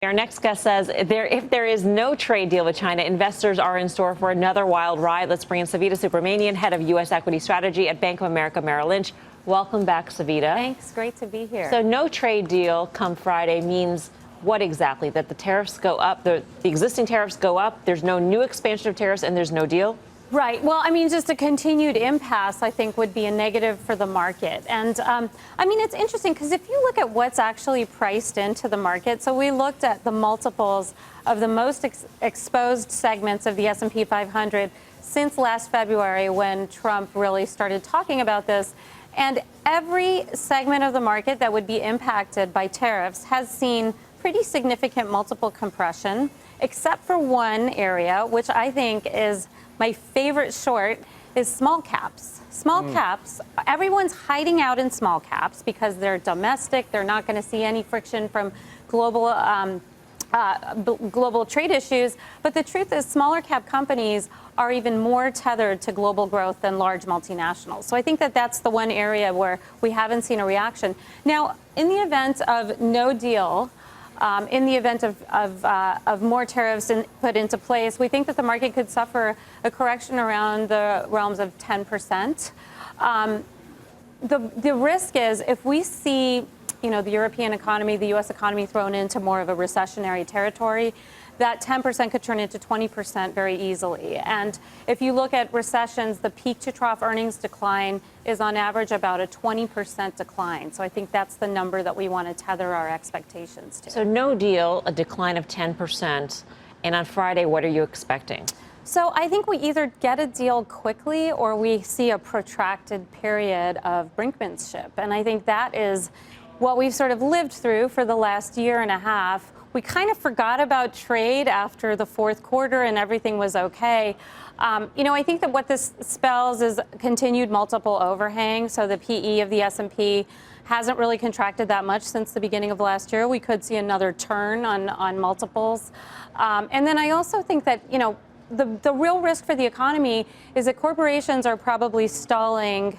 Our next guest says if there is no trade deal with China, investors are in store for another wild ride. Let's bring in Savita Subramanian, head of U.S. equity strategy at Bank of America Merrill Lynch. Welcome back, Savita. Thanks. Great to be here. So no trade deal come Friday means what exactly? That the tariffs go up, the existing tariffs go up, there's no new expansion of tariffs, and there's no deal? Right. Well, I mean, just a continued impasse, I think, would be a negative for the market. And I mean, it's interesting because if you look at what's actually priced into the market, so we looked at the multiples of the most exposed segments of the S&P 500 since last February when Trump really started talking about this. And every segment of the market that would be impacted by tariffs has seen pretty significant multiple compression, except for one area, which I think is my favorite short, is small caps. Small caps, everyone's hiding out in small caps because they're domestic. They're not going to see any friction from global trade issues. But the truth is smaller cap companies are even more tethered to global growth than large multinationals. So I think that that's the one area where we haven't seen a reaction. Now, in the event of no deal, in the event of more tariffs put into place, we think that the market could suffer a correction around the realms of 10%. The risk is if we see, the European economy, the U.S. economy thrown into more of a recessionary territory, that 10% could turn into 20% very easily. And if you look at recessions, the peak to trough earnings decline is on average about a 20% decline. So I think that's the number that we want to tether our expectations to. So no deal, a decline of 10%. And on Friday, what are you expecting? So I think we either get a deal quickly or we see a protracted period of brinkmanship. And I think that is what we've sort of lived through for the last year and a half. We kind of forgot about trade after the fourth quarter and everything was okay. I think that what this spells is continued multiple overhang. So the PE of the S&P hasn't really contracted that much since the beginning of last year. We could see another turn on multiples. And then I also think that, the real risk for the economy is that corporations are probably stalling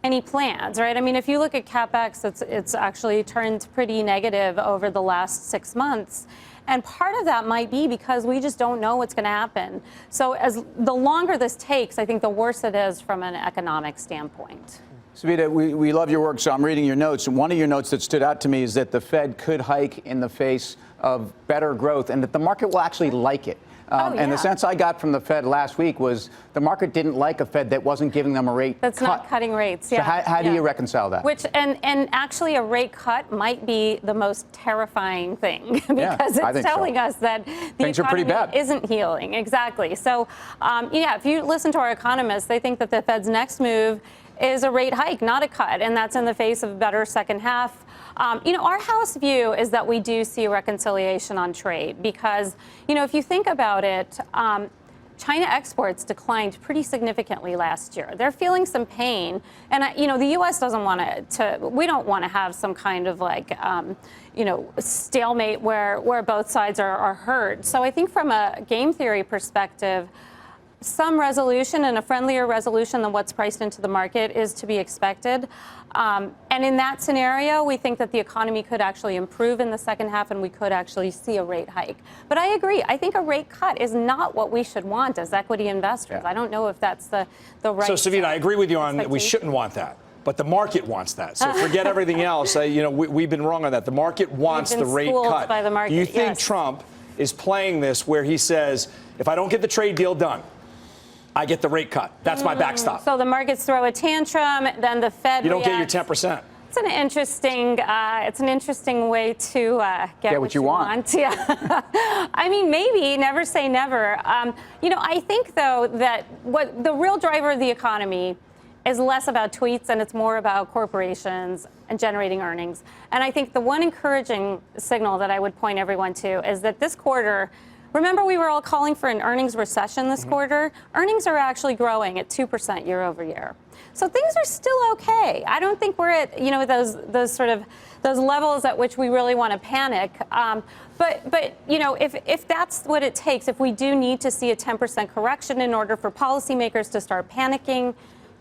any plans, right? I mean, if you look at CapEx, it's actually turned pretty negative over the last 6 months. And part of that might be because we just don't know what's going to happen. So as the longer this takes, I think the worse it is from an economic standpoint. Savita, we love your work, so I'm reading your notes. And one of your notes that stood out to me is that the Fed could hike in the face of better growth and that the market will actually like it. And the sense I got from the Fed last week was the market didn't like a Fed that wasn't giving them a rate That's cut. not cutting rates. Yeah. So how do you reconcile that? And actually a rate cut might be the most terrifying thing because it's telling us that the economy isn't healing. Exactly. So, if you listen to our economists, they think that the Fed's next move is a rate hike, not a cut. And that's in the face of a better second half. Our house view is that we do see a reconciliation on trade because, if you think about it, China exports declined pretty significantly last year. They're feeling some pain. And, the U.S. doesn't want we don't want to have some kind of stalemate where both sides are hurt. So I think from a game theory perspective, some resolution and a friendlier resolution than what's priced into the market is to be expected. And in that scenario, we think that the economy could actually improve in the second half and we could actually see a rate hike. But I agree. I think a rate cut is not what we should want as equity investors. I don't know if that's the right. So, Savita, I agree with you on that we shouldn't want that. But the market wants that. So forget everything else. We've been wrong on that. The market wants the rate cut. By the market. Do you think Trump is playing this where he says, if I don't get the trade deal done, I get the rate cut? That's my backstop. So the markets throw a tantrum, then the Fed You don't reacts. get your 10%. It's an interesting way to get what you want. Yeah. I mean, maybe, never say never. I think, though, that what the real driver of the economy is less about tweets and it's more about corporations and generating earnings. And I think the one encouraging signal that I would point everyone to is that this quarter, remember, we were all calling for an earnings recession this quarter. Earnings are actually growing at 2% year over year. So things are still okay. I don't think we're at those levels at which we really want to panic. But if that's what it takes, if we do need to see a 10% correction in order for policymakers to start panicking,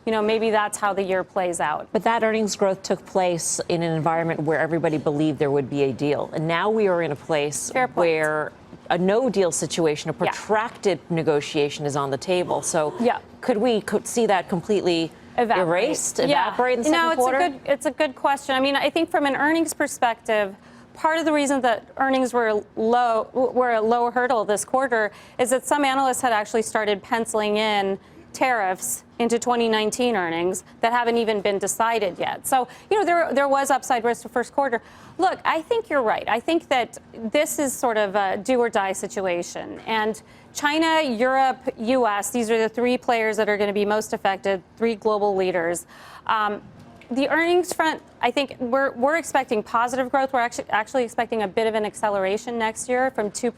maybe that's how the year plays out. But that earnings growth took place in an environment where everybody believed there would be a deal. And now we are in a place where a no deal situation, a protracted negotiation is on the table. So could we see that completely evaporate in the second quarter? It's a good question. I mean, I think from an earnings perspective, part of the reason that earnings were a low hurdle this quarter is that some analysts had actually started penciling in tariffs into 2019 earnings that haven't even been decided yet. So, there was upside risk for first quarter. Look, I think you're right. I think that this is sort of a do or die situation. And China, Europe, U.S., these are the three players that are going to be most affected, three global leaders. The earnings front, I think we're expecting positive growth. We're actually expecting a bit of an acceleration next year from 3%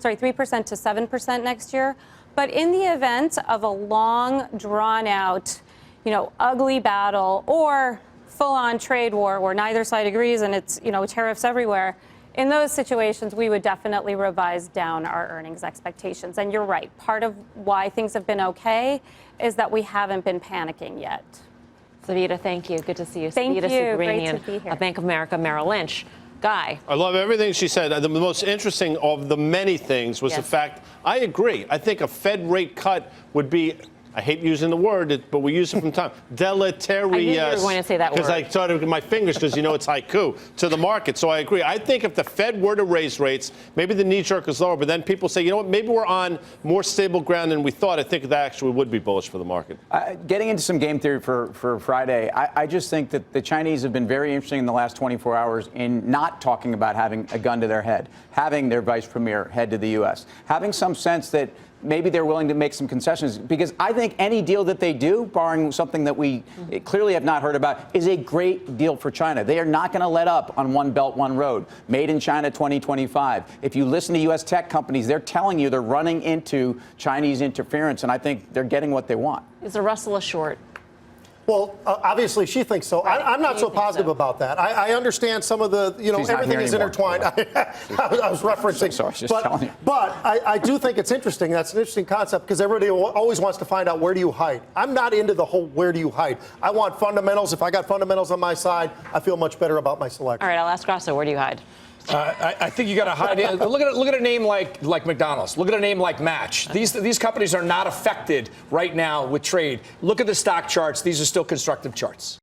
to 7% next year. But in the event of a long, drawn-out, ugly battle or full-on trade war where neither side agrees and it's, tariffs everywhere, in those situations, we would definitely revise down our earnings expectations. And you're right. Part of why things have been okay is that we haven't been panicking yet. Savita, thank you. Good to see you. Thank Savita you. Subramanian Great to be here. of Bank of America Merrill Lynch. Guy. I love everything she said. The most interesting of the many things was the fact, I agree. I think a Fed rate cut would be, I hate using the word, but we use it from time, deleterious. I knew you were going to say that word. Because I started with my fingers because, it's haiku to the market. So I agree. I think if the Fed were to raise rates, maybe the knee jerk is lower, but then people say, what, maybe we're on more stable ground than we thought. I think that actually would be bullish for the market. Getting into some game theory for Friday, I just think that the Chinese have been very interesting in the last 24 hours in not talking about having a gun to their head, having their vice premier head to the U.S., having some sense that maybe they're willing to make some concessions, because I think any deal that they do, barring something that we clearly have not heard about, is a great deal for China. They are not going to let up on One Belt, One Road, made in China 2025. If you listen to U.S. tech companies, they're telling you they're running into Chinese interference, and I think they're getting what they want. Is the Russell a short? Well, obviously she thinks so. Right. I'm not so positive about that. I understand some of the, everything is intertwined. I was referencing. Sorry, just telling you. But I do think it's interesting. That's an interesting concept because everybody always wants to find out where do you hide. I'm not into the whole where do you hide. I want fundamentals. If I got fundamentals on my side, I feel much better about my selection. All right, I'll ask Grasso, where do you hide? I think you got to hide in. Look at a name like McDonald's. Look at a name like Match. These companies are not affected right now with trade. Look at the stock charts. These are still constructive charts.